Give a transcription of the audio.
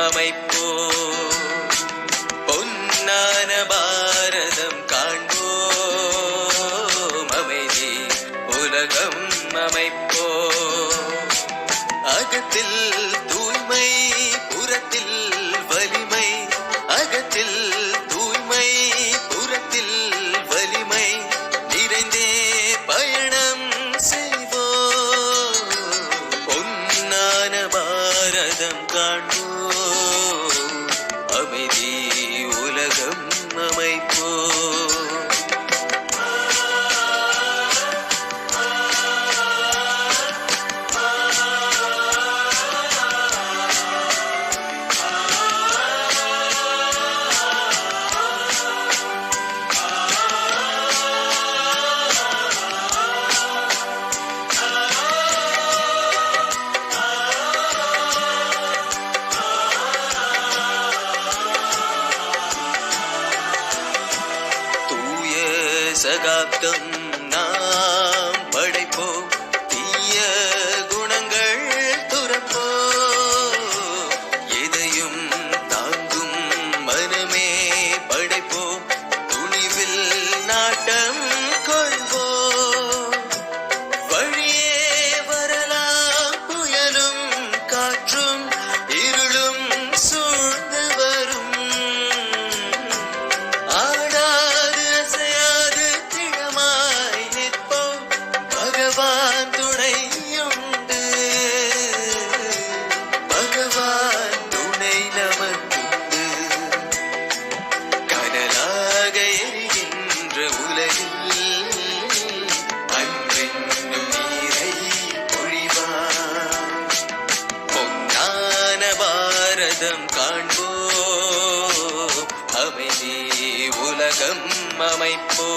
அமைப்போ பொன்னான பாரதம் காண்போம் அமைதி உலகம் அமைப்போ அகத்தில் தூய்மை புறத்தில் வலிமை அகத்தில் தூய்மை புறத்தில் வலிமை நிறைந்தே பயணம் செய்வோம் பொன்னான பாரதம் காண்போம் அமைதி உலகம் அமைப்போ சகாப்தம் நாம் படைப்போம் தீய குணங்கள் துறப்போம் எதையும் தாங்கும் மனமே படைப்போம் துணிவில் நாட்டம் கொள்வோம் வழியே வரலாம் புயலும் காற்றும் இருளும் சூழ்ந்து வரும் பகவான் துணையுண்டு பகவான் துணை நமக்குண்டு கடலாக எரிகின்ற உலகில் அன்பென்னும் நீரை பொழிவான் பொன்னான பாரதம் காண்போம் அமைதி உலகம் அமைப்போ